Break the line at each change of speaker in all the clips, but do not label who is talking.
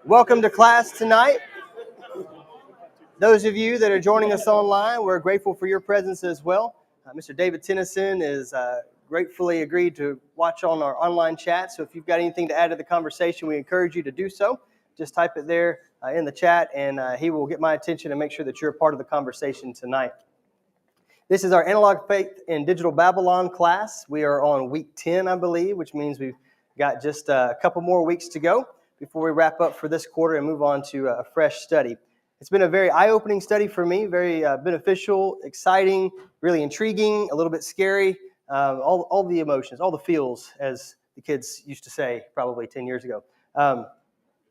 Welcome to class tonight. Those of you that are joining us online, we're grateful for your presence as well. Mr. David Tennyson is gratefully agreed to watch on our online chat. So if you've got anything to add to the conversation, we encourage you to do so. Just type it there in the chat, and he will get my attention and make sure that you're a part of the conversation tonight. This is our Analog Faith in Digital Babylon class. We are on week 10, I believe, which means we've got just a couple more weeks to go before we wrap up for this quarter and move on to a fresh study. It's been a very eye-opening study for me, very beneficial, exciting, really intriguing, a little bit scary, all the emotions, all the feels, as the kids used to say probably 10 years ago.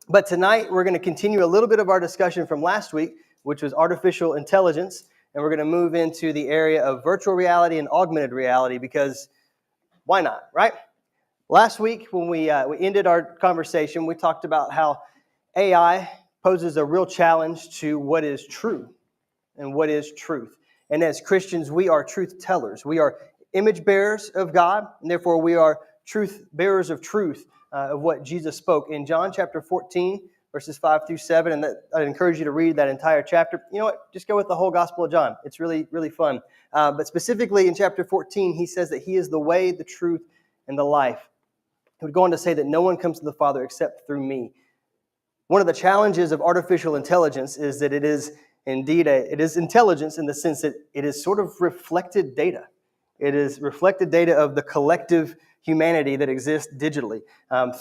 But tonight we're going to continue a little bit of our discussion from last week, which was artificial intelligence, and we're going to move into the area of virtual reality and augmented reality because why not, right? Last week when we ended our conversation, we talked about how AI poses a real challenge to what is true and what is truth. And as Christians, we are truth tellers. We are image bearers of God, and therefore we are truth bearers of truth, of what Jesus spoke in John chapter 14, verses 5 through 7. And I'd encourage you to read that entire chapter. You know what? Just go with the whole Gospel of John. It's really, really fun. But specifically in chapter 14, he says that he is the way, the truth, and the life. He would go on to say that no one comes to the Father except through me. One of the challenges of artificial intelligence is that it is indeed it is intelligence in the sense that it is sort of reflected data. It is reflected data of the collective humanity that exists digitally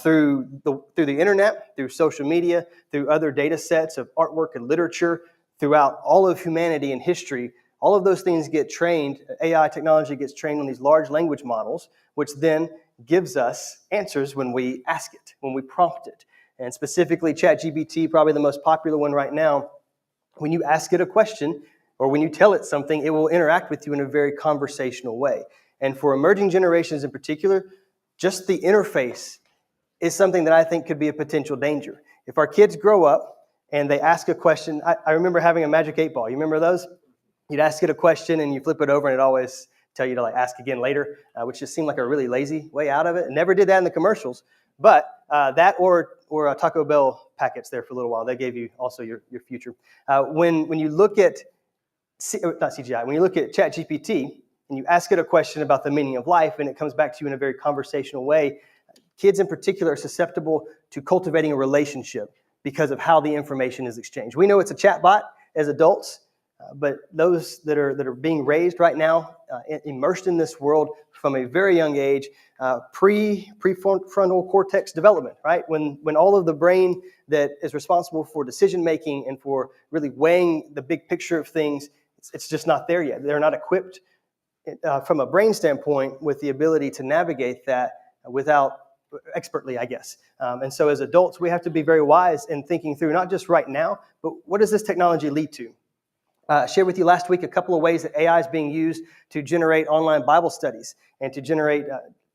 through the internet, through social media, through other data sets of artwork and literature, throughout all of humanity and history. All of those things get trained, AI technology gets trained on these large language models, which then gives us answers when we ask it, when we prompt it. And specifically ChatGPT, probably the most popular one right now. When you ask it a question or when you tell it something, it will interact with you in a very conversational way. And for emerging generations in particular, just the interface is something that I think could be a potential danger. If our kids grow up and they ask a question, I remember having a Magic 8 Ball. You remember those? You'd ask it a question and you flip it over and it always tell you to ask again later, which just seemed like a really lazy way out of it. And never did that in the commercials. But that or Taco Bell packets there for a little while. They gave you also your future. When you look at, not CGI, when you look at ChatGPT and you ask it a question about the meaning of life and it comes back to you in a very conversational way, kids in particular are susceptible to cultivating a relationship because of how the information is exchanged. We know it's a chatbot as adults, but those that are being raised right now, immersed in this world from a very young age, prefrontal cortex development, right? When all of the brain that is responsible for decision making and for really weighing the big picture of things, it's just not there yet. They're not equipped from a brain standpoint with the ability to navigate that without expertly, I guess. And so as adults, we have to be very wise in thinking through not just right now, but what does this technology lead to? Shared with you last week a couple of ways that AI is being used to generate online Bible studies and to generate,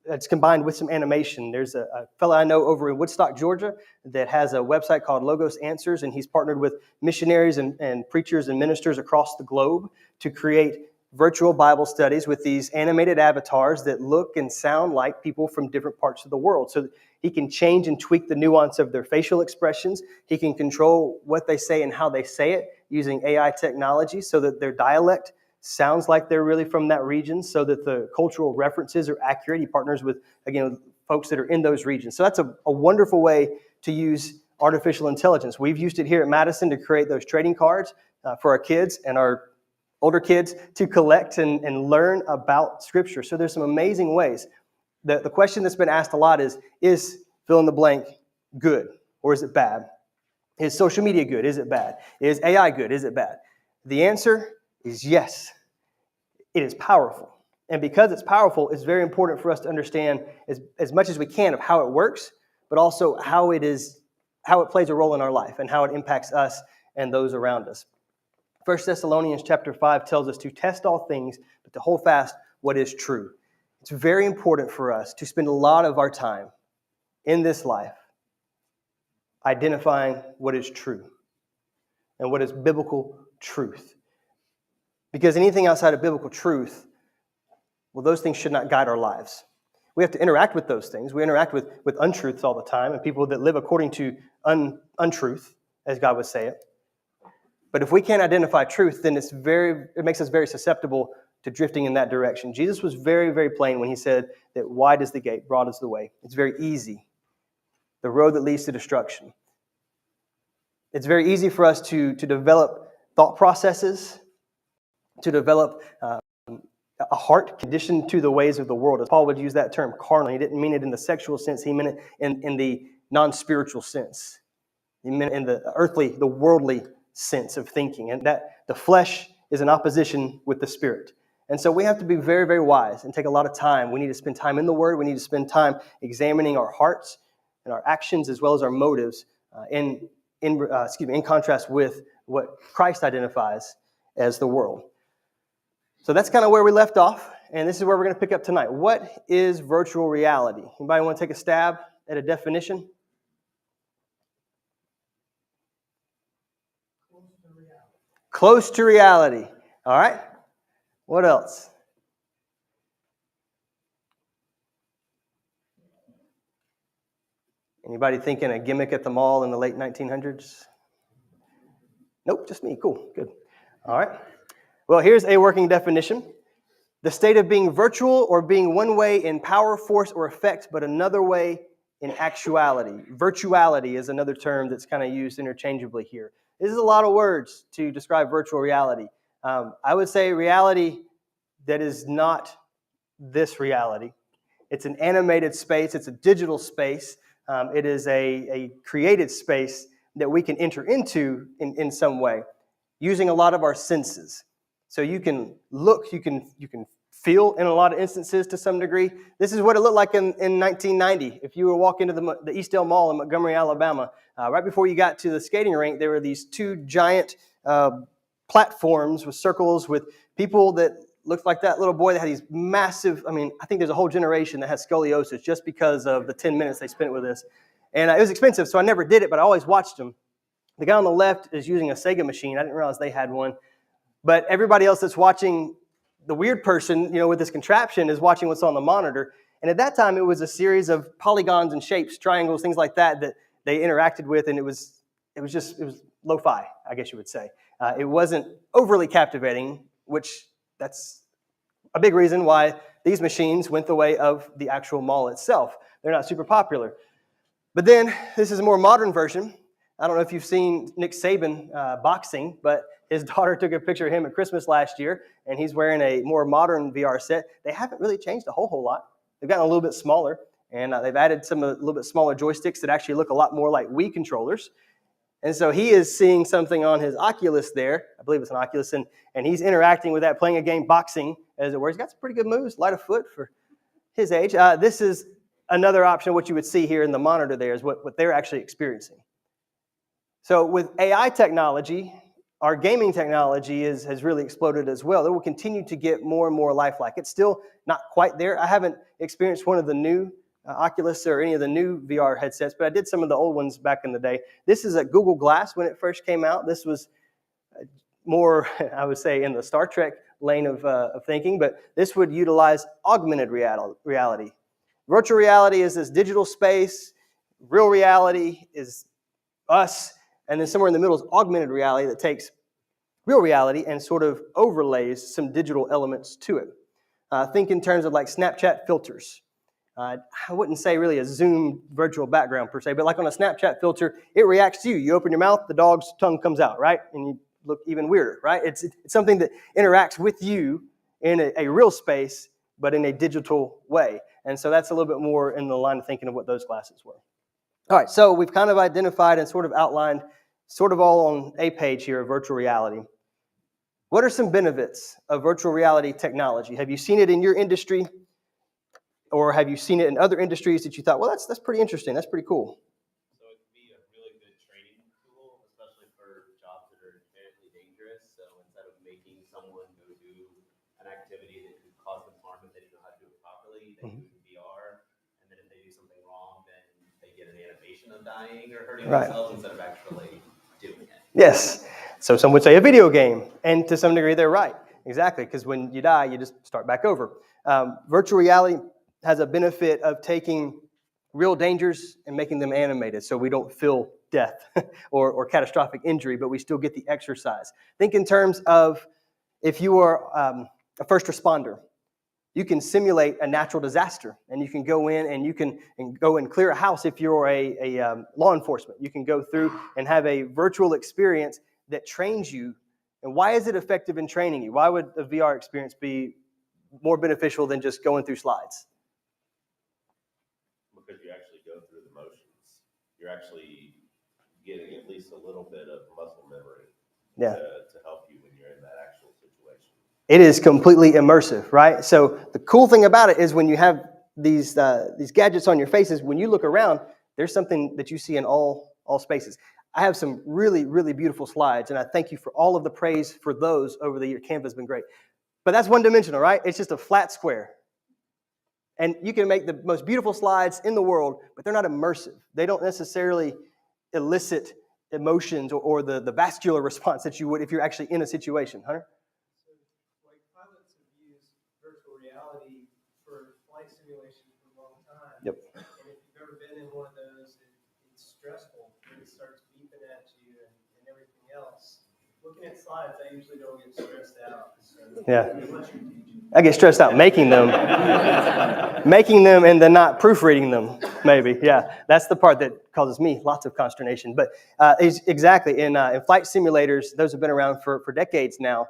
it's combined with some animation. There's a fellow I know over in Woodstock, Georgia, that has a website called Logos Answers, and he's partnered with missionaries and preachers and ministers across the globe to create virtual Bible studies with these animated avatars that look and sound like people from different parts of the world. So he can change and tweak the nuance of their facial expressions. He can control what they say and how they say it using AI technology so that their dialect sounds like they're really from that region, so that the cultural references are accurate. He partners with, again, folks that are in those regions. So that's a wonderful way to use artificial intelligence. We've used it here at Madison to create those trading cards for our kids and our older kids to collect and learn about Scripture. So there's some amazing ways. The question that's been asked a lot is fill in the blank good or is it bad? Is social media good? Is it bad? Is AI good? Is it bad? The answer is yes. It is powerful. And because it's powerful, it's very important for us to understand as much as we can of how it works, but also how it plays a role in our life and how it impacts us and those around us. 1 Thessalonians chapter 5 tells us to test all things, but to hold fast what is true. It's very important for us to spend a lot of our time in this life identifying what is true and what is biblical truth. Because anything outside of biblical truth, well, those things should not guide our lives. We have to interact with those things. We interact with untruths all the time and people that live according to untruth, as God would say it. But if we can't identify truth, then it makes us very susceptible to drifting in that direction. Jesus was very, very plain when he said that wide is the gate, broad is the way. It's very easy. The road that leads to destruction. It's very easy for us to develop thought processes, to develop a heart conditioned to the ways of the world. As Paul would use that term, carnal. He didn't mean it in the sexual sense. He meant it in the non-spiritual sense. He meant it in the earthly, the worldly sense of thinking. And that the flesh is in opposition with the spirit. And so we have to be very, very wise and take a lot of time. We need to spend time in the Word. We need to spend time examining our hearts and our actions as well as our motives in contrast with what Christ identifies as the world. So that's kind of where we left off, and this is where we're going to pick up tonight. What is virtual reality? Anybody want to take a stab at a definition? Close to reality. All right. What else? Anybody thinking a gimmick at the mall in the late 1900s? Nope, just me. Cool, good. All right. Well, here's a working definition. The state of being virtual or being one way in power, force, or effect, but another way in actuality. Virtuality is another term that's kind of used interchangeably here. This is a lot of words to describe virtual reality. I would say reality that is not this reality. It's an animated space. It's a digital space. It is a created space that we can enter into in some way using a lot of our senses. So you can look, you can feel in a lot of instances to some degree. This is what it looked like in 1990. If you were walking into the Eastdale Mall in Montgomery, Alabama, right before you got to the skating rink, there were these two giant platforms with circles with people that looked like that little boy that had these massive, I think there's a whole generation that has scoliosis just because of the 10 minutes they spent with this. And it was expensive, so I never did it, but I always watched them. The guy on the left is using a Sega machine. I didn't realize they had one. But everybody else that's watching, the weird person, with this contraption is watching what's on the monitor. And at that time, it was a series of polygons and shapes, triangles, things like that they interacted with, and it was lo-fi, I guess you would say. It wasn't overly captivating, which that's a big reason why these machines went the way of the actual mall itself. They're not super popular. But then, this is a more modern version. I don't know if you've seen Nick Saban boxing, but his daughter took a picture of him at Christmas last year, and he's wearing a more modern VR set. They haven't really changed a whole lot. They've gotten a little bit smaller, and they've added some a little bit smaller joysticks that actually look a lot more like Wii controllers. And so he is seeing something on his Oculus there. I believe it's an Oculus, and he's interacting with that, playing a game, boxing, as it were. He's got some pretty good moves, light of foot for his age. This is another option. What you would see here in the monitor there is what they're actually experiencing. So with AI technology, our gaming technology has really exploded as well. It will continue to get more and more lifelike. It's still not quite there. I haven't experienced one of the new Oculus or any of the new VR headsets, but I did some of the old ones back in the day. This is a Google Glass when it first came out. This was more, I would say, in the Star Trek lane of thinking, but this would utilize augmented reality. Virtual reality is this digital space. Real reality is us. And then somewhere in the middle is augmented reality that takes real reality and sort of overlays some digital elements to it. Think in terms of like Snapchat filters. I wouldn't say really a Zoom virtual background per se, but like on a Snapchat filter, it reacts to you. You open your mouth, the dog's tongue comes out, right? And you look even weirder, right? It's something that interacts with you in a real space, but in a digital way. And so that's a little bit more in the line of thinking of what those glasses were. All right, so we've kind of identified and sort of outlined sort of all on a page here of virtual reality. What are some benefits of virtual reality technology? Have you seen it in your industry? Or have you seen it in other industries that you thought, well, that's pretty interesting, that's pretty cool?
So it can be a really good training tool, especially for jobs that are inherently dangerous. So instead of making someone go do an activity that could cause them harm if they didn't know how to do it properly, they use VR, and then if they do something wrong, then they get an animation of dying or hurting themselves instead of actually doing it.
Yes. So some would say a video game, and to some degree they're right. Exactly, because when you die, you just start back over. Virtual reality has a benefit of taking real dangers and making them animated so we don't feel death or catastrophic injury, but we still get the exercise. Think in terms of if you are a first responder, you can simulate a natural disaster, and you can go in and you can go and clear a house. If you're a law enforcement, you can go through and have a virtual experience that trains you. And why is it effective in training you? Why would a VR experience be more beneficial than just going through slides?
Because you actually go through the motions. You're actually getting at least a little bit of muscle memory to help you when you're in that actual situation.
It is completely immersive, right? So the cool thing about it is when you have these gadgets on your faces, when you look around, there's something that you see in all spaces. I have some really, really beautiful slides, and I thank you for all of the praise for those over the year. Canva's been great. But that's one-dimensional, right? It's just a flat square. And you can make the most beautiful slides in the world, but they're not immersive. They don't necessarily elicit emotions or the vascular response that you would if you're actually in a situation. Hunter?
Like pilots have used virtual reality for flight simulation for a long time.
Yep.
And if you've ever been in one of those, it's stressful. It starts beeping at you and everything else. Looking at slides, I usually don't get stressed out. So
Yeah. I get stressed out making them and then not proofreading them, maybe. Yeah, that's the part that causes me lots of consternation. But exactly, in flight simulators, those have been around for decades now.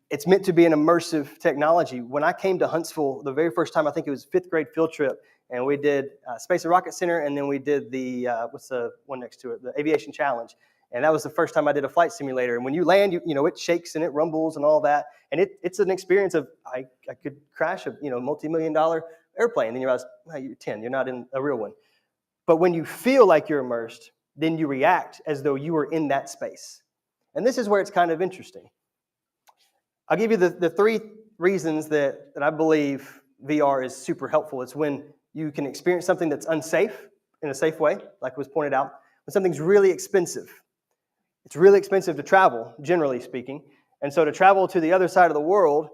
It's meant to be an immersive technology. When I came to Huntsville the very first time, I think it was 5th grade field trip, and we did Space and Rocket Center, and then we did the, what's the one next to it, the Aviation Challenge. And that was the first time I did a flight simulator. And when you land, you know, it shakes and it rumbles and all that. And it's an experience of, I could crash a, multi-million-dollar airplane. Then you realize, well, you're 10, you're not in a real one. But when you feel like you're immersed, then you react as though you were in that space. And this is where it's kind of interesting. I'll give you the 3 reasons that I believe VR is super helpful. It's when you can experience something that's unsafe in a safe way, like was pointed out. When something's really expensive. It's really expensive to travel, generally speaking. And so to travel to the other side of the world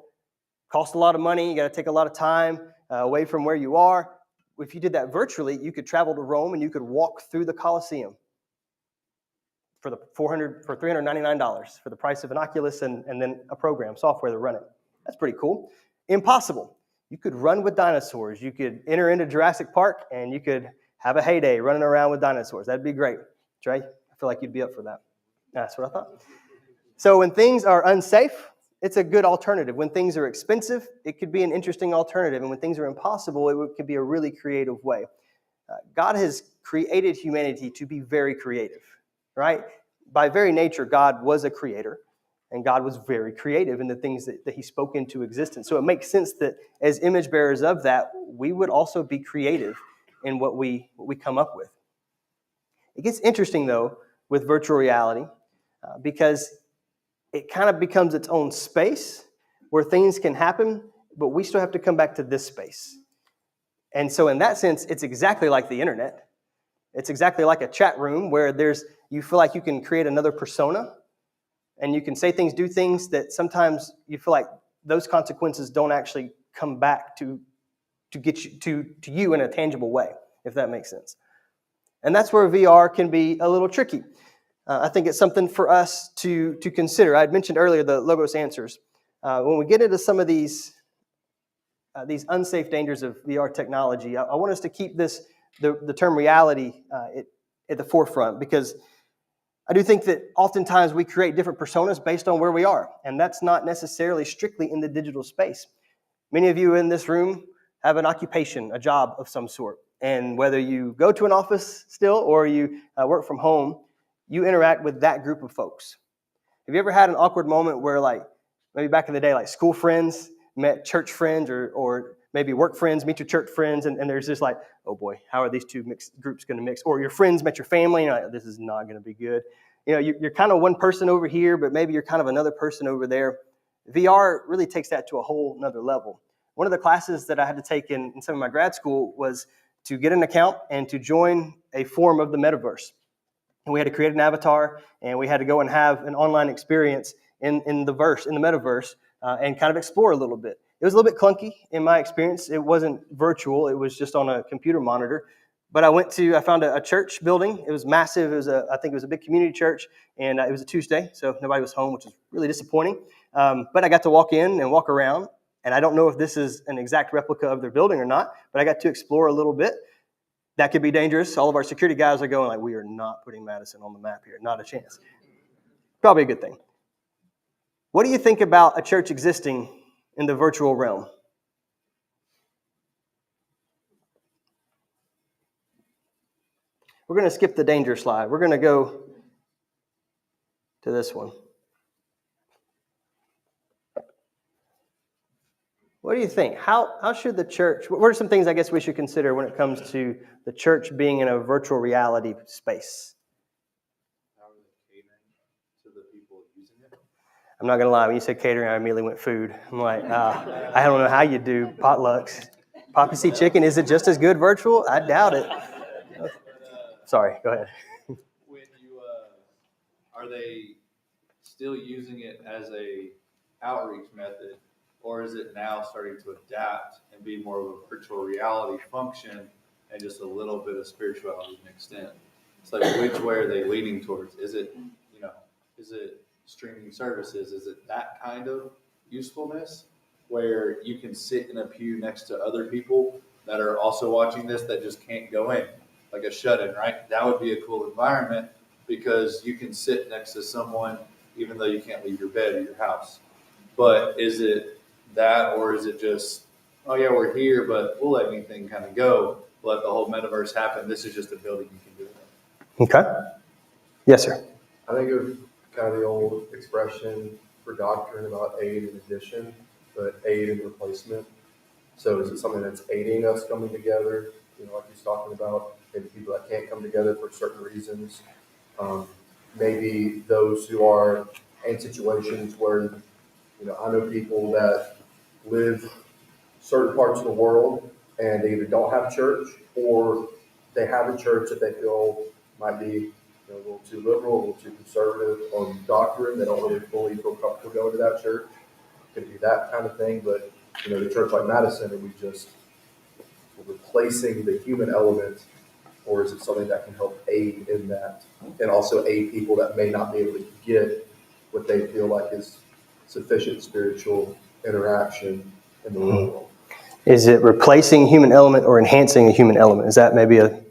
costs a lot of money. You got to take a lot of time away from where you are. If you did that virtually, you could travel to Rome and you could walk through the Colosseum for $399 for the price of an Oculus and then a program, software to run it. That's pretty cool. Impossible. You could run with dinosaurs. You could enter into Jurassic Park and you could have a heyday running around with dinosaurs. That'd be great. Trey, I feel like you'd be up for that. That's what I thought. So when things are unsafe, it's a good alternative. When things are expensive, it could be an interesting alternative. And when things are impossible, it could be a really creative way. God has created humanity to be very creative, right? By very nature, God was a creator, and God was very creative in the things that he spoke into existence. So it makes sense that as image bearers of that, we would also be creative in what we come up with. It gets interesting, though, with virtual reality, because it kind of becomes its own space where things can happen, but we still have to come back to this space. And so in that sense, it's exactly like the internet. It's exactly like a chat room where you feel like you can create another persona, and you can say things, do things that sometimes you feel like those consequences don't actually come back to get you to you in a tangible way, if that makes sense. And that's where VR can be a little tricky. I think it's something for us to consider. I had mentioned earlier the Logos answers. When we get into some of these unsafe dangers of VR technology, I want us to keep the term reality at the forefront, because I do think that oftentimes we create different personas based on where we are, and that's not necessarily strictly in the digital space. Many of you in this room have an occupation, a job of some sort, and whether you go to an office still or you work from home, you interact with that group of folks. Have you ever had an awkward moment where, like, maybe back in the day, like school friends met church friends, or maybe work friends meet your church friends, and there's just like, oh boy, how are these two mixed groups going to mix? Or your friends met your family, and you're like, this is not going to be good. You know, you're kind of one person over here, but maybe you're kind of another person over there. VR really takes that to a whole nother level. One of the classes that I had to take in some of my grad school was to get an account and to join a form of the metaverse. And we had to create an avatar, and we had to go and have an online experience in the metaverse, and kind of explore a little bit. It was a little bit clunky in my experience. It wasn't virtual. It was just on a computer monitor. But I found a church building. It was massive. I think it was a big community church, and it was a Tuesday, so nobody was home, which was really disappointing. But I got to walk in and walk around, and I don't know if this is an exact replica of their building or not, but I got to explore a little bit. That could be dangerous. All of our security guys are going like, we are not putting Madison on the map here. Not a chance. Probably a good thing. What do you think about a church existing in the virtual realm? We're going to skip the danger slide. We're going to go to this one. What do you think? How should the church, what are some things I guess we should consider when it comes to the church being in a virtual reality space?
How are they catering to the people using it?
I'm not going to lie, when you said catering, I immediately went food. I'm like, I don't know how you do potlucks. Poppy seed chicken, is it just as good virtual? I doubt it. Sorry, go ahead.
When you are they still using it as a outreach method, or is it now starting to adapt and be more of a virtual reality function and just a little bit of spirituality mixed in? It's like, which way are they leaning towards? Is it streaming services? Is it that kind of usefulness where you can sit in a pew next to other people that are also watching this that just can't go in? Like a shut-in, right? That would be a cool environment because you can sit next to someone even though you can't leave your bed or your house. But is it that, or is it just, oh yeah, we're here, but we'll let anything kind of go. We'll let the whole metaverse happen. This is just a building you can do it in.
Okay. Yes, sir.
I think of kind of the old expression for doctrine about aid and addition, but aid and replacement. So is it something that's aiding us coming together? Like he's talking about, maybe people that can't come together for certain reasons. Maybe those who are in situations where, I know people that live certain parts of the world and they either don't have church or they have a church that they feel might be a little too liberal, a little too conservative on doctrine. They don't really fully feel comfortable going to that church. Could be that kind of thing, but the church like Madison, are we just replacing the human element, or is it something that can help aid in that, and also aid people that may not be able to get what they feel like is sufficient spiritual interaction in the real world?
Is it replacing human element or enhancing a human element? Is that maybe a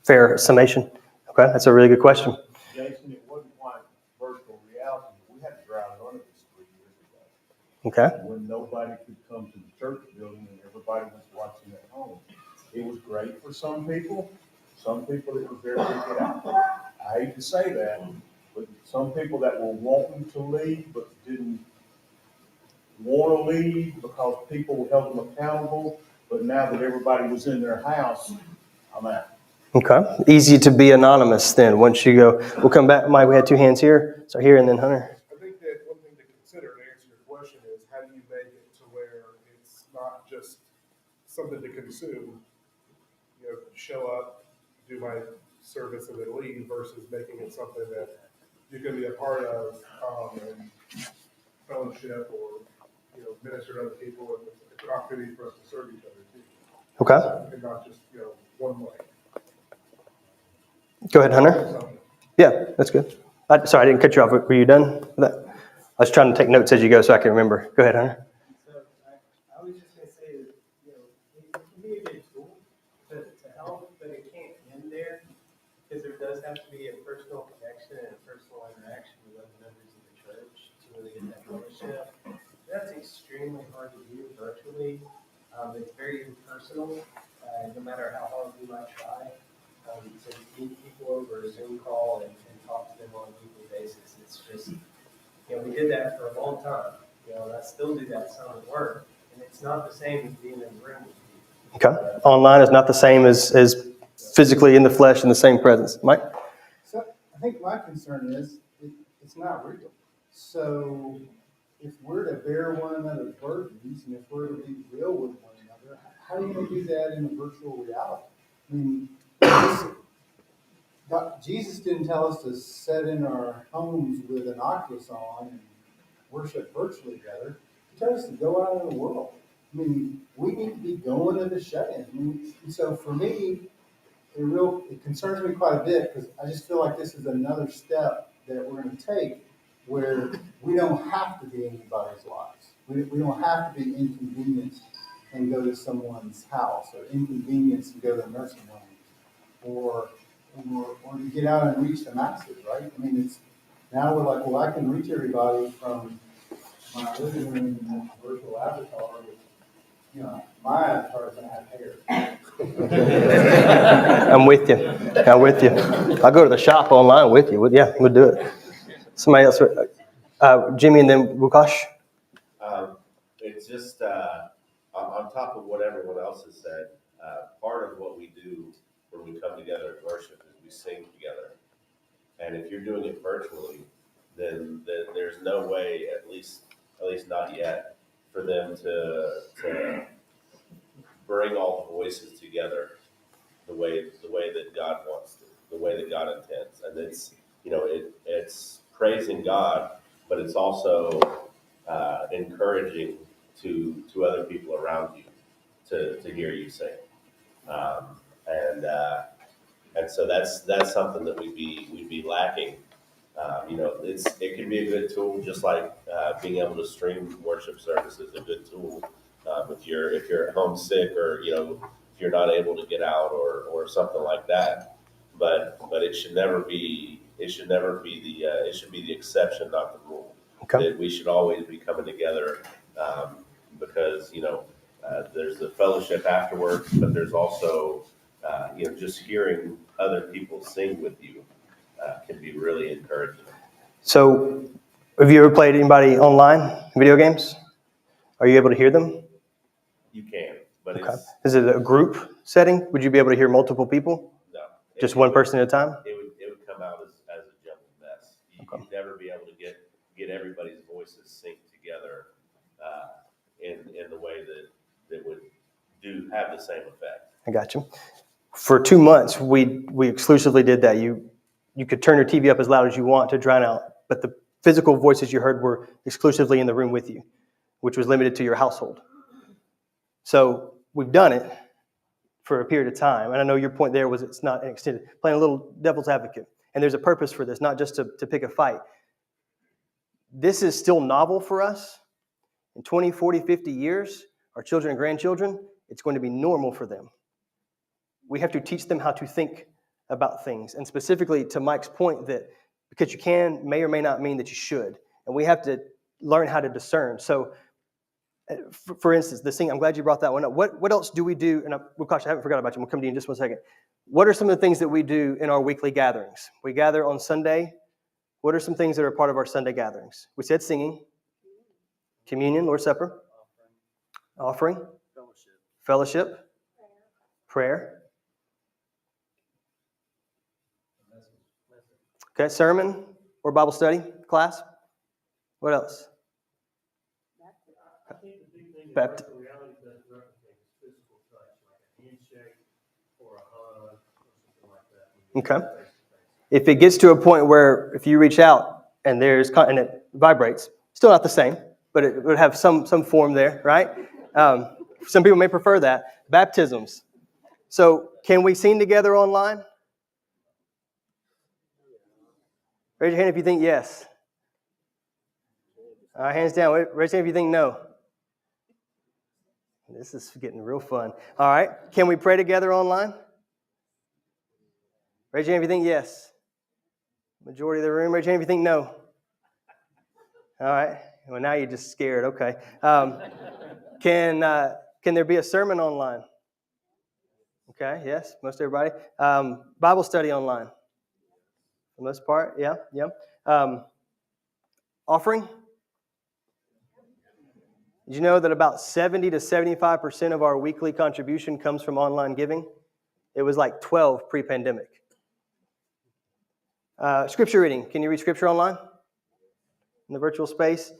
fair summation? Okay, that's a really good question.
Jason, it wasn't quite virtual reality. We had to drive under this 3 years ago.
Okay.
When nobody could come to the church building and everybody was watching at home. It was great for some people. Some people it was very good to get out. I hate to say that, but some people that were wanting to leave but didn't want to leave because people held them accountable. But now that everybody was in their house, I'm out.
Okay. Easy to be anonymous then once you go. We'll come back. Mike, we had two hands here. So here and then Hunter.
I think that one thing to consider to answer your question is how do you make it to where it's not just something to consume, show up, do my service and then leave versus making it something that you're going to be a part of and fellowship or, minister to other people. And it's an opportunity for us to serve each other too.
Okay.
And not just, one way.
Go ahead, Hunter. Yeah, that's good. Sorry, I didn't cut you off. Were you done with that? I was trying to take notes as you go so I can remember. Go ahead, Hunter.
So I was just going to say that, it can be a good tool to help, but it can't end there because there does have to be a personal connection and a personal interaction with other members of the church to really get that fellowship. That's extremely hard to do virtually. It's very impersonal, no matter how hard we might try. To meet people over a Zoom call and talk to them on a weekly basis. It's just, we did that for a long time. I still do that some at work, and it's not the same as being in the room with people.
Okay. Online is not the same as physically in the flesh in the same presence. Mike?
So I think my concern is it's not real. So if we're to bear one another's burdens and if we're to be real with one another, how are you going to do that in a virtual reality? I mean, Jesus didn't tell us to sit in our homes with an Oculus on and worship virtually together. tells us to go out in the world. I mean, we need to be going to the shut-ins. I mean, and so for me, it concerns me quite a bit because I just feel like this is another step that we're going to take where we don't have to be anybody's lives. We don't have to be inconvenienced and go to someone's house or inconvenienced and go to a nursing home or to get out and reach the masses, right? I mean, it's now we're like, well, I can reach everybody from my living room and virtual avatar, which, you know, my avatar doesn't have hair.
I'm with you. I'm with you. I'll go to the shop online with you. Yeah, we'll do it. Somebody else, Jimmy, and then Wukash.
It's just on top of what everyone else has said. Part of what we do when we come together and worship is we sing together. And if you're doing it virtually, then there's no way, at least not yet, for them to bring all the voices together the way that God wants to, the way that God intends. And it's it's praising God, but it's also encouraging to other people around you to hear you sing. And so that's something that we'd be lacking. It can be a good tool, just like being able to stream worship service is a good tool. If you're at home sick, or if you're not able to get out, or something like that. But it should never be it should be the exception, not the rule.
Okay.
That we should always be coming together, because there's the fellowship afterwards, but there's also just hearing other people sing with you can be really encouraging.
So, have you ever played anybody online, video games? Are you able to hear them?
You can, but
Okay. Is it a group setting? Would you be able to hear multiple people?
No.
Just one person at a time?
It would come out as a jumbled mess. You'd never be able to get everybody's voices synced together in the way that would have the same effect.
I got you. For 2 months, we exclusively did that. You could turn your TV up as loud as you want to drown out, but the physical voices you heard were exclusively in the room with you, which was limited to your household. So we've done it for a period of time, and I know your point there was it's not an extended, playing a little devil's advocate, and there's a purpose for this, not just to pick a fight. This is still novel for us. In 20, 40, 50 years, our children and grandchildren, it's going to be normal for them. We have to teach them how to think about things. And specifically to Mike's point that because you can may or may not mean that you should. And we have to learn how to discern. So, for instance, the singing, I'm glad you brought that one up. What else do we do? And Wukash, I haven't forgot about you. We'll come to you in just 1 second. What are some of the things that we do in our weekly gatherings? We gather on Sunday. What are some things that are part of our Sunday gatherings? We said singing, communion, Lord's Supper, offering, fellowship, prayer. Okay, sermon or Bible study class. What else?
I think the big thing is
Baptism.
the reality doesn't replicate is physical touch, like a handshake or a hug or something like that.
Okay. If it gets to a point where if you reach out and and it vibrates, still not the same, but it would have some form there, right? Some people may prefer that. Baptisms. So can we sing together online? Raise your hand if you think yes. All right, hands down. Raise your hand if you think no. This is getting real fun. All right. Can we pray together online? Raise your hand if you think yes. Majority of the room. Raise your hand if you think no. All right. Well, now you're just scared. Okay. Can there be a sermon online? Okay. Yes. Most everybody. Bible study online. For the most part. Yeah. Offering. Did you know that about 70 to 75% of our weekly contribution comes from online giving? It was like 12 pre-pandemic. Scripture reading. Can you read scripture online? In the virtual space?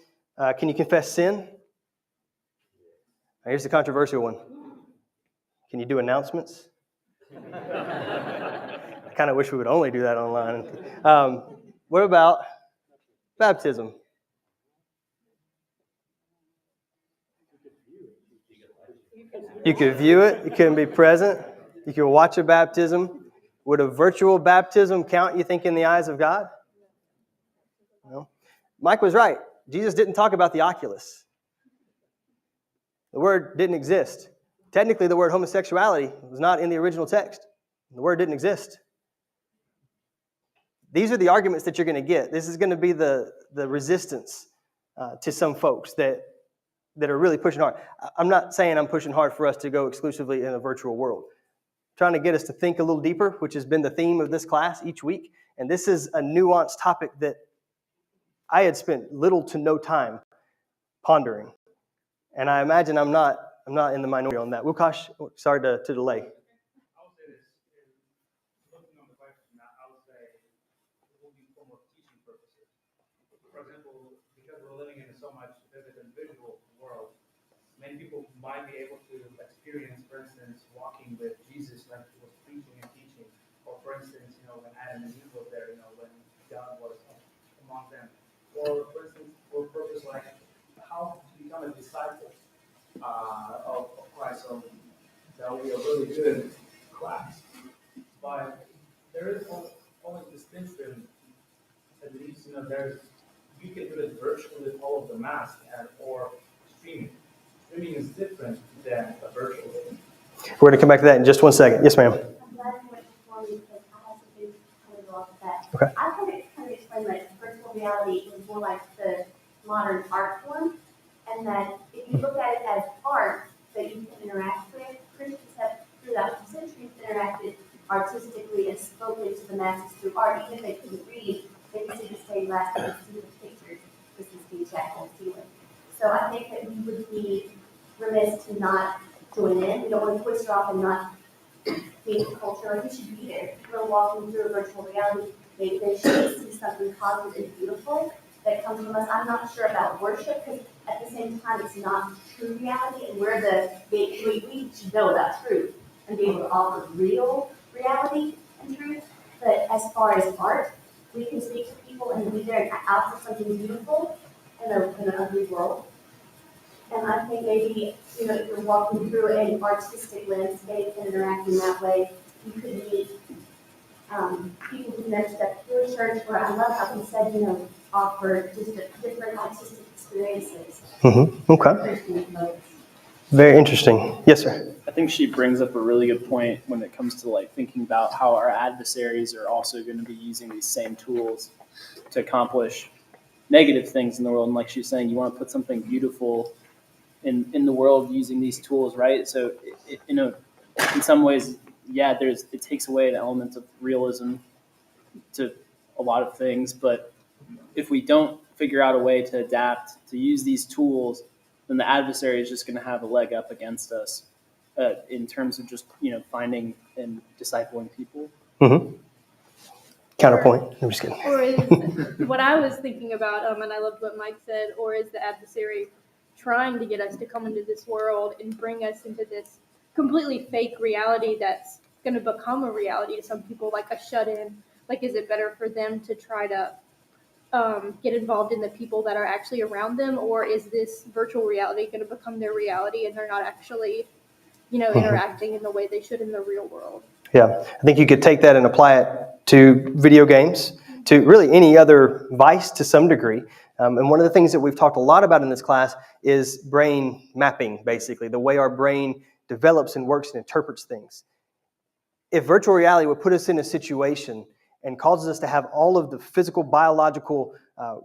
Can you confess sin? Here's the controversial one. Can you do announcements? I kind of wish we would only do that online. What about baptism? You could view it. You couldn't be present. You could watch a baptism. Would a virtual baptism count, you think, in the eyes of God? No. Mike was right. Jesus didn't talk about the oculus. The word didn't exist. Technically, the word homosexuality was not in the original text. The word didn't exist. These are the arguments that you're going to get. This is going to be the resistance to some folks that are really pushing hard. I'm not saying I'm pushing hard for us to go exclusively in a virtual world. I'm trying to get us to think a little deeper, which has been the theme of this class each week. And this is a nuanced topic that I had spent little to no time pondering. And I imagine I'm not in the minority on that. Wukash, sorry to delay.
I would say this, looking on the question, I would say it will be for more teaching purposes. For example, because we're living in so much vivid and visual world, many people might be able to experience, for instance, walking with Jesus like he was preaching and teaching, or for instance, when Adam and Eve were there, when God was among them, or for instance, for a purpose like how to become a disciple of Christ. So that would be a really good class. But there is always distinction, at least, you can do it virtually with all of the masks or streaming. Streaming is different than a virtual thing.
We're going to come back to that in just 1 second. Yes, ma'am.
I'm glad you went before me because I have something kind of go off of that.
Okay.
I kind of explain that virtual reality is more like the modern art form, and that if you look at it as art that you can interact with, Christians have throughout the centuries interacted artistically and spoken to the masses through art. Even if they couldn't read, they could see the stained glass, they could see the pictures, Christmas being jacked on the ceiling. So I think that we would be remiss to not join in. We don't want to twist it off and not be in culture. Like we should be there. If we're walking through a virtual reality, they should see something positive and beautiful that comes from us. I'm not sure about worship because at the same time it's not true reality, and we should know about truth and be able to offer real reality and truth. But as far as art, we can speak to people and be there and offer something beautiful in an ugly world. And I think maybe, if you're walking through an artistic landscape and interacting that way, you could meet people who never stepped through a church, where I love how he said, offer just different artistic experiences.
Mm-hmm. Okay. Very interesting. Yes, sir.
I think she brings up a really good point when it comes to thinking about how our adversaries are also going to be using these same tools to accomplish negative things in the world. And like she's saying, you want to put something beautiful in the world using these tools, right? So, in some ways, yeah, it takes away an element of realism to a lot of things. But if we don't figure out a way to adapt, to use these tools, then the adversary is just going to have a leg up against us in terms of just, finding and discipling people.
Mm-hmm. Counterpoint. I'm just kidding.
Or is what I was thinking about, and I loved what Mike said, or is the adversary trying to get us to come into this world and bring us into this completely fake reality that's going to become a reality to some people, like a shut-in? Like, is it better for them to try to get involved in the people that are actually around them, or is this virtual reality going to become their reality and they're not actually, interacting in the way they should in the real world?
Yeah, I think you could take that and apply it to video games, to really any other vice to some degree. And one of the things that we've talked a lot about in this class is brain mapping, basically, the way our brain develops and works and interprets things. If virtual reality would put us in a situation and causes us to have all of the physical, biological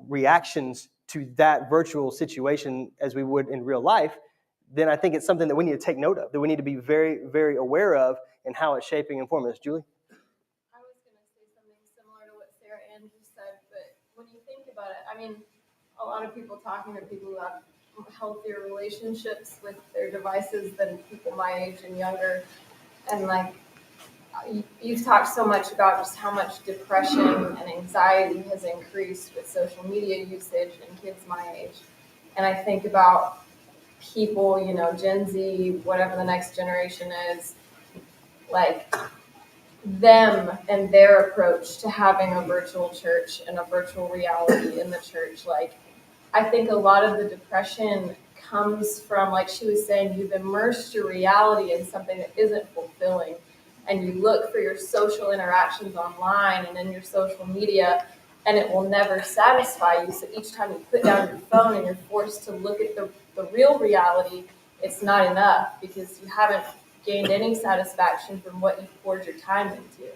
reactions to that virtual situation as we would in real life, then I think it's something that we need to take note of, that we need to be very, very aware of and how it's shaping and forming us. Julie?
I was going to say something similar to what Sarah Ann just said, but when you think about it, a lot of people talking to people who have healthier relationships with their devices than people my age and younger, and you've talked so much about just how much depression and anxiety has increased with social media usage in kids my age. And I think about people, Gen Z, whatever the next generation is, them and their approach to having a virtual church and a virtual reality in the church. I think a lot of the depression comes from, like she was saying, you've immersed your reality in something that isn't fulfilling. And you look for your social interactions online and in your social media, and it will never satisfy you. So each time you put down your phone and you're forced to look at the real reality, it's not enough because you haven't gained any satisfaction from what you've poured your time into.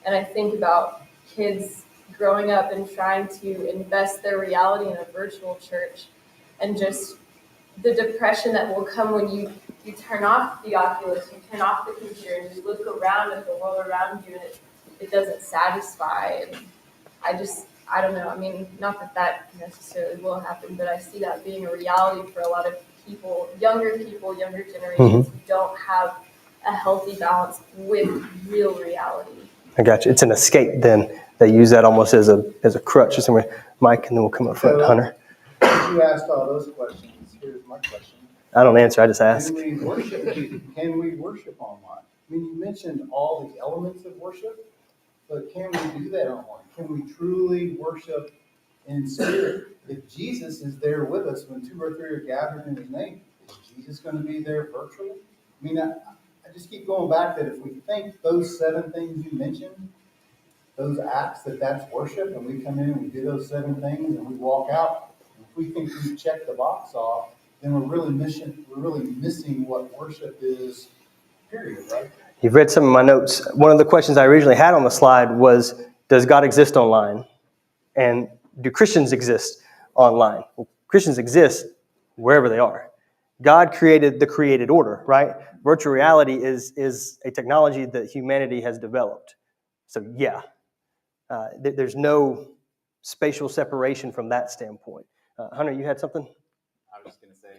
And I think about kids growing up and trying to invest their reality in a virtual church, and just the depression that will come when you turn off the Oculus, you turn off the computer, and you look around at the world around you, and it doesn't satisfy. And I don't know. I mean, not that necessarily will happen, but I see that being a reality for a lot of people, younger generations who don't have a healthy balance with real reality.
I got you. It's an escape then. They use that almost as a crutch. Mike, and then we'll come up front. Hunter.
You asked all those questions. Here's my question.
I don't answer. I just ask.
Can we worship online? I mean, you mentioned all the elements of worship, but can we do that online? Can we truly worship in spirit? If Jesus is there with us when 2 or 3 are gathered in his name, is Jesus going to be there virtually? I mean, I just keep going back that if we think those 7 things you mentioned, those acts, that's worship, and we come in and we do those 7 things and we walk out, and if we think we check the box off, then we're really missing what worship is, period, right?
You've read some of my notes. One of the questions I originally had on the slide was, does God exist online? And do Christians exist online? Well, Christians exist wherever they are. God created the created order, right? Virtual reality is a technology that humanity has developed. So yeah, there's no spatial separation from that standpoint. Hunter, you had something?
I was just going to say,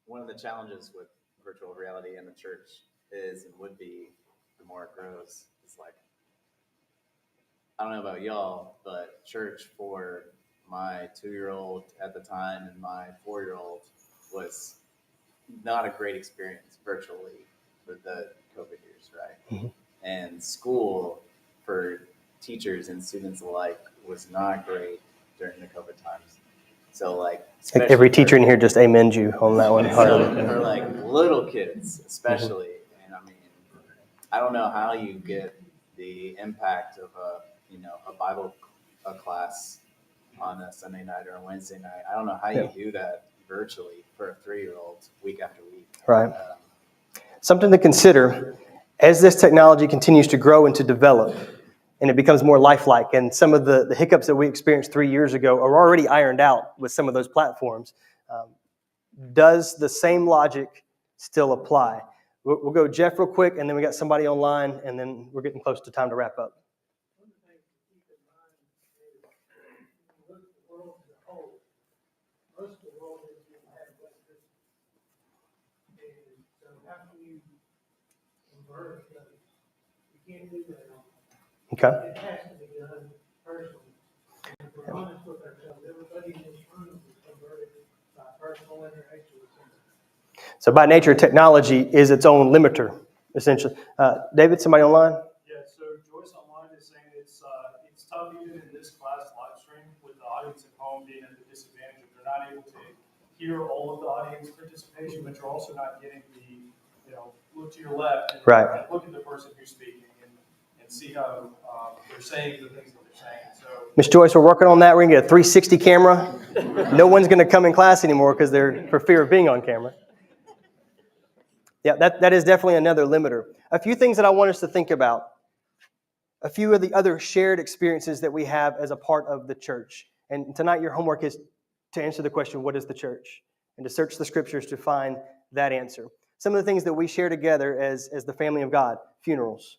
one of the challenges with virtual reality in the church is, and would be, the more it grows, is like, I don't know about y'all, but church for my 2-year-old at the time and my 4-year-old was not a great experience virtually for the COVID years, right? Mm-hmm. And school for teachers and students alike was not great during the COVID times. So like
every teacher in here just amens you on that one.
For like little kids especially. Mm-hmm. And I mean, I don't know how you get the impact of a Bible class on a Sunday night or a Wednesday night. I don't know how you do that virtually for a 3-year-old week after week.
Right. Something to consider as this technology continues to grow and to develop, and it becomes more lifelike, and some of the hiccups that we experienced 3 years ago are already ironed out with some of those platforms. Does the same logic still apply? We'll go Jeff real quick, and then we got somebody online, and then we're getting close to time to wrap up.
One thing to keep in mind is when you look at the world as a whole, most of the world is going to have electricity. And so how can you convert those? You can't do that online.
Okay.
It has to be done personally. And if we're honest with ourselves, everybody in this room is converted by personal interaction with somebody.
So by nature, technology is its own limiter, essentially. David, somebody online?
Yeah, so Joyce online is saying it's tough even in this class live stream with the audience at home being at the disadvantage. They're not able to hear all of the audience participation, but you're also not getting the, look to your left and look at the person who's speaking and see how they're saying the things that they're saying. So,
Ms. Joyce, we're working on that. We're going to get a 360 camera. No one's going to come in class anymore because they're for fear of being on camera. Yeah, that is definitely another limiter. A few things that I want us to think about. A few of the other shared experiences that we have as a part of the church. And tonight your homework is to answer the question, what is the church? And to search the scriptures to find that answer. Some of the things that we share together as the family of God. Funerals.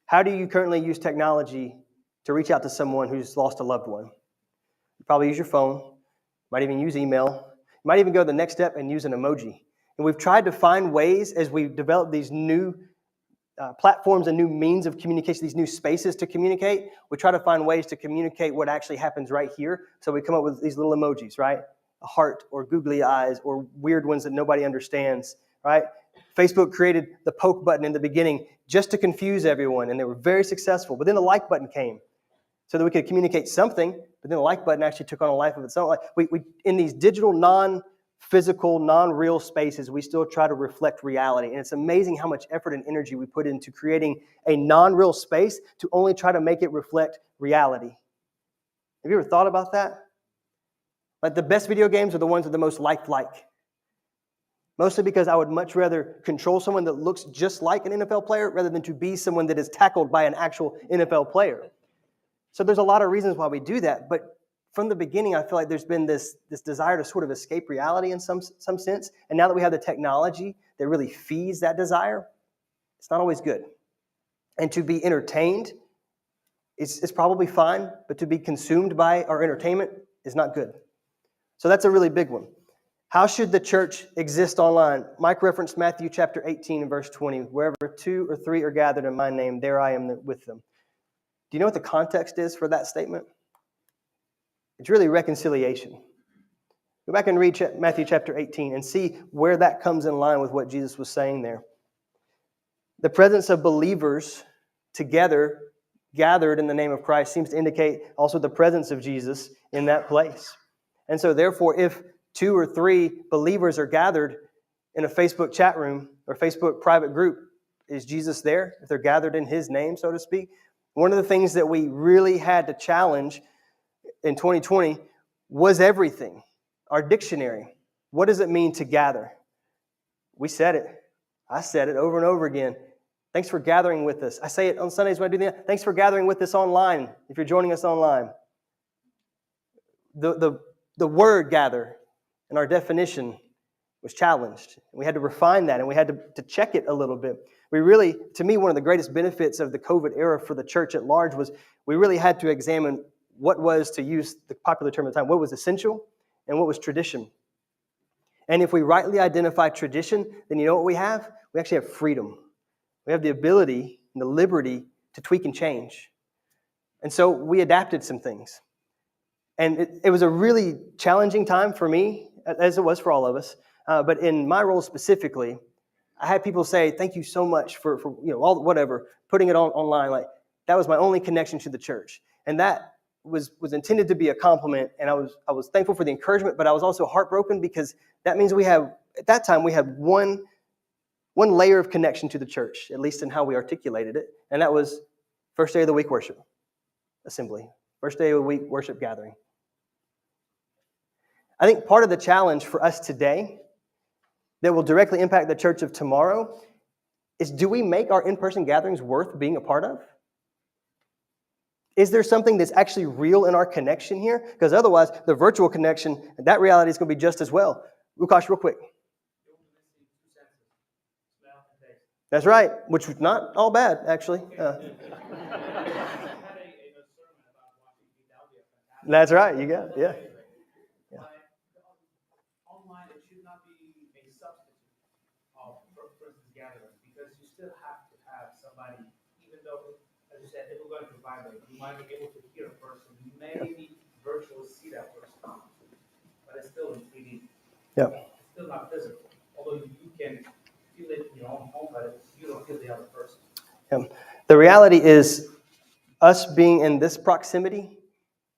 How do you currently use technology to reach out to someone who's lost a loved one? You probably use your phone. You might even use email. You might even go the next step and use an emoji. And we've tried to find ways as we've developed these new platforms and new means of communication, these new spaces to communicate. We try to find ways to communicate what actually happens right here. So we come up with these little emojis, right? A heart or googly eyes or weird ones that nobody understands, right? Facebook created the poke button in the beginning just to confuse everyone, and they were very successful. But then the like button came. so that we could communicate something, but then the like button actually took on a life of its own. Like we in these digital, non-physical, non-real spaces, we still try to reflect reality. And it's amazing how much effort and energy we put into creating a non-real space to only try to make it reflect reality. Have you ever thought about that? Like the best video games are the ones that are the most lifelike. Mostly because I would much rather control someone that looks just like an NFL player rather than to be someone that is tackled by an actual NFL player. So there's a lot of reasons why we do that. But from the beginning, I feel like there's been this desire to sort of escape reality in some sense. And now that we have the technology that really feeds that desire, it's not always good. And to be entertained is probably fine, but to be consumed by our entertainment is not good. So that's a really big one. How should the church exist online? Mike referenced Matthew chapter 18 and verse 20. Wherever 2 or 3 are gathered in my name, there I am with them. Do you know what the context is for that statement? It's really reconciliation. Go back and read Matthew chapter 18 and see where that comes in line with what Jesus was saying there. The presence of believers together, gathered in the name of Christ, seems to indicate also the presence of Jesus in that place. And so therefore, if 2 or 3 believers are gathered in a Facebook chat room or Facebook private group, is Jesus there? If they're gathered in his name, so to speak. One of the things that we really had to challenge in 2020 was everything. Our dictionary. What does it mean to gather? We said it. I said it over and over again. Thanks for gathering with us. I say it on Sundays when I do that. Thanks for gathering with us online, if you're joining us online. The word gather and our definition was challenged. We had to refine that, and we had to check it a little bit. We really, to me, one of the greatest benefits of the COVID era for the church at large was we really had to examine what was, to use the popular term at the time, what was essential and what was tradition. And if we rightly identify tradition, then you know what we have? We actually have freedom. We have the ability and the liberty to tweak and change. And so we adapted some things. And it was a really challenging time for me, as it was for all of us. But in my role specifically, I had people say, thank you so much for all whatever, putting it online. Like that was my only connection to the church. And that was intended to be a compliment. And I was thankful for the encouragement, but I was also heartbroken because that means at that time we had one layer of connection to the church, at least in how we articulated it. And that was first day of the week worship assembly, first day of the week worship gathering. I think part of the challenge for us today that will directly impact the church of tomorrow is, do we make our in-person gatherings worth being a part of? Is there something that's actually real in our connection here? Because otherwise, the virtual connection, that reality is going to be just as well. Lukash, real quick. That's right, which was not all bad, actually. That's right, you got it, yeah.
Because you still have to have somebody, even though, as you said, if we're going to vibrate, you might be able to hear a person, you may be virtually see that person, but it's still in 3D.
Yep.
It's still not physical, although you can feel it in your own home, but you don't feel the other person.
Yep. The reality is, us being in this proximity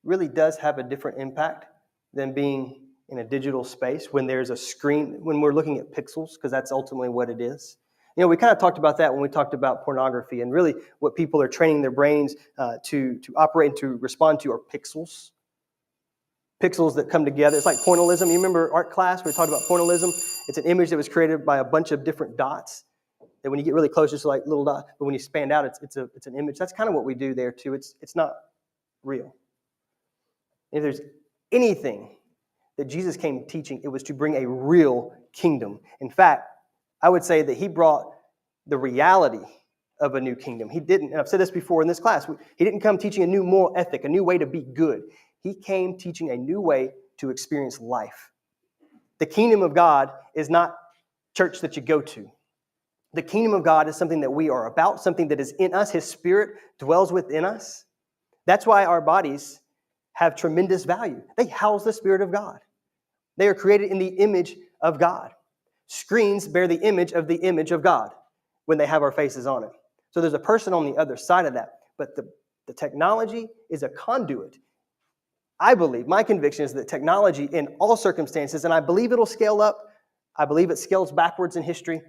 really does have a different impact than being in a digital space when there's a screen, when we're looking at pixels, because that's ultimately what it is. We kind of talked about that when we talked about pornography, and really what people are training their brains to operate and to respond to are pixels. Pixels that come together. It's like pointillism. You remember art class where we talked about pointillism? It's an image that was created by a bunch of different dots. That when you get really close, it's like little dots, but when you span out, it's an image. That's kind of what we do there too. It's not real. If there's anything that Jesus came teaching, it was to bring a real kingdom. In fact, I would say that he brought the reality of a new kingdom. He didn't, and I've said this before in this class, he didn't come teaching a new moral ethic, a new way to be good. He came teaching a new way to experience life. The kingdom of God is not church that you go to. The kingdom of God is something that we are about, something that is in us. His Spirit dwells within us. That's why our bodies have tremendous value. They house the Spirit of God. They are created in the image of God. Screens bear the image of God when they have our faces on it. So there's a person on the other side of that. But the The technology is a conduit. I believe, my conviction is that technology in all circumstances, and I believe it'll scale up, I believe it scales backwards in history.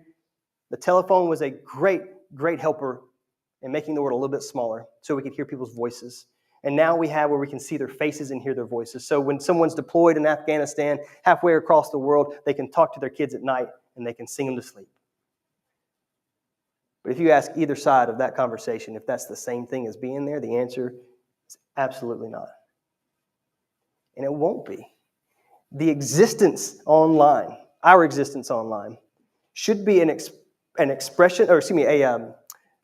The telephone was a great, great helper in making the world a little bit smaller so we could hear people's voices. And now we have where we can see their faces and hear their voices. So when someone's deployed in Afghanistan, halfway across the world, they can talk to their kids at night and they can sing them to sleep. But if you ask either side of that conversation if that's the same thing as being there, the answer is absolutely not. And it won't be. The existence online, our existence online, should be an expression, or excuse me, a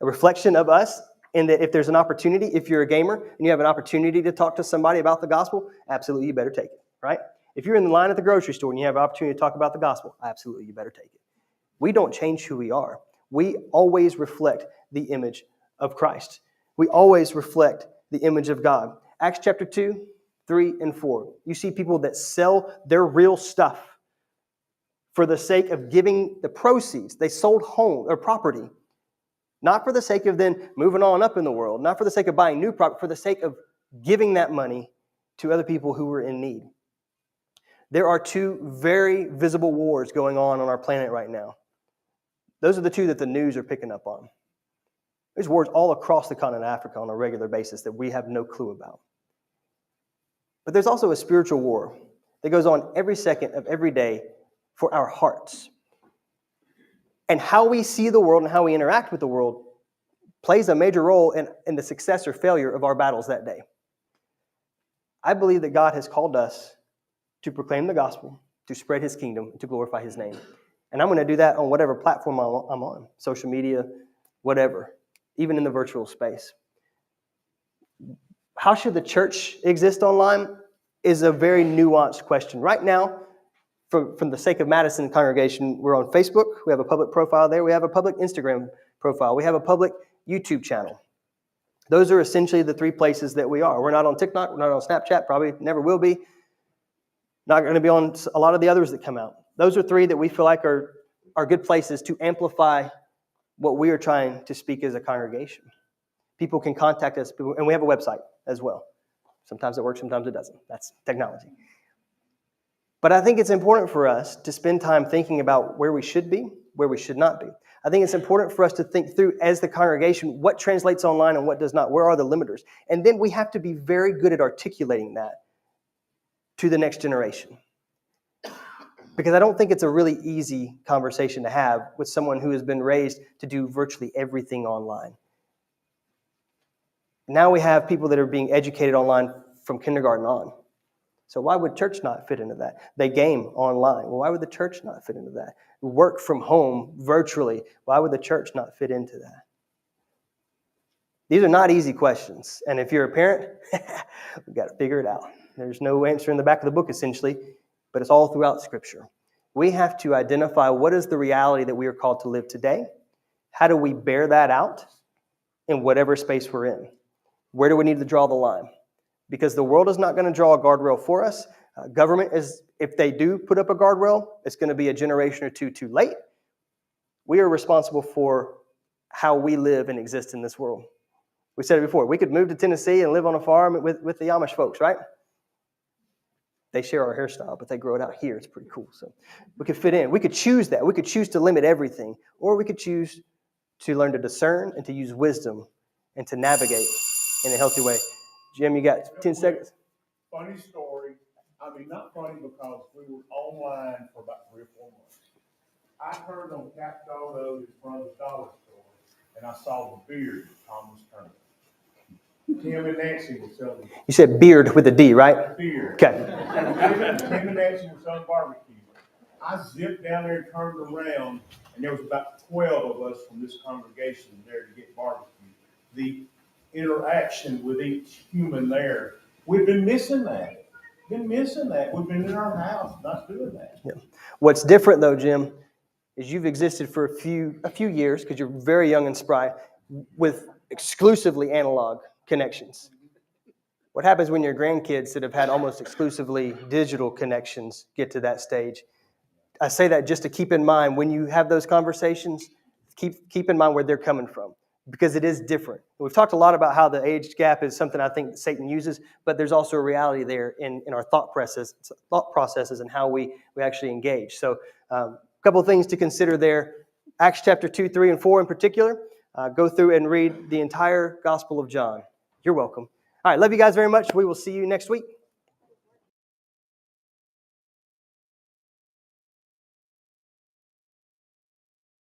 reflection of us. In that if there's an opportunity, if you're a gamer and you have an opportunity to talk to somebody about the gospel, absolutely you better take it, right? If you're in the line at the grocery store and you have an opportunity to talk about the gospel, absolutely you better take it. We don't change who we are. We always reflect the image of Christ. We always reflect the image of God. Acts chapter 2, 3, and 4. You see people that sell their real stuff for the sake of giving the proceeds. They sold home or property, not for the sake of then moving on up in the world, not for the sake of buying new property, for the sake of giving that money to other people who were in need. There are two very visible wars going on our planet right now. Those are the two that the news are picking up on. There's wars all across the continent of Africa on a regular basis that we have no clue about. But there's also a spiritual war that goes on every second of every day for our hearts. And how we see the world and how we interact with the world plays a major role in the success or failure of our battles that day. I believe that God has called us to proclaim the gospel, to spread his kingdom, to glorify his name. And I'm going to do that on whatever platform I'm on, social media, whatever, even in the virtual space. How should the church exist online is a very nuanced question. Right now, from the sake of Madison congregation, we're on Facebook. We have a public profile there. We have a public Instagram profile. We have a public YouTube channel. Those are essentially the three places that we are. We're not on TikTok. We're not on Snapchat. Probably never will be. Not going to be on a lot of the others that come out. Those are three that we feel like are good places to amplify what we are trying to speak as a congregation. People can contact us, and we have a website as well. Sometimes it works, sometimes it doesn't. That's technology. But I think it's important for us to spend time thinking about where we should be, where we should not be. I think it's important for us to think through, as the congregation, what translates online and what does not. Where are the limiters? And then we have to be very good at articulating that to the next generation. Because I don't think it's a really easy conversation to have with someone who has been raised to do virtually everything online. Now we have people that are being educated online from kindergarten on. So why would church not fit into that? They game online. Well, why would the church not fit into that? Work from home virtually. Why would the church not fit into that? These are not easy questions. And if you're a parent, we've got to figure it out. There's no answer in the back of the book, essentially, but it's all throughout Scripture. We have to identify what is the reality that we are called to live today. How do we bear that out in whatever space we're in? Where do we need to draw the line? Because the world is not going to draw a guardrail for us. Government is, if they do put up a guardrail, it's going to be a generation or two too late. We are responsible for how we live and exist in this world. We said it before. We could move to Tennessee and live on a farm with the Amish folks, right? They share our hairstyle, but they grow it out here. It's pretty cool. So we could fit in. We could choose that. We could choose to limit everything, or we could choose to learn to discern and to use wisdom and to navigate in a healthy way. Jim, you got 10 seconds?
Funny story. I mean, not funny because we were online for about 3 or 4 months. I heard on Capitol Road in front of the dollar store, and I saw the beard of Thomas Turner. Tim and Nancy were selling.
You said beard with a D, right?
Beard.
Okay.
Tim and Nancy were selling barbecue. I zipped down there and turned around, and there was about 12 of us from this congregation there to get barbecue. The interaction with each human there, we've been missing that. We've been in our house, not doing that.
Yeah. What's different, though, Jim, is you've existed for a few years, because you're very young and spry, with exclusively analog connections. What happens when your grandkids that have had almost exclusively digital connections get to that stage? I say that just to keep in mind when you have those conversations, keep in mind where they're coming from. because it is different. We've talked a lot about how the age gap is something I think Satan uses, but there's also a reality there in our thought processes and how we actually engage. So a couple of things to consider there. Acts chapter 2, 3, and 4 in particular. Go through and read the entire Gospel of John. You're welcome. All right, love you guys very much. We will see you next week.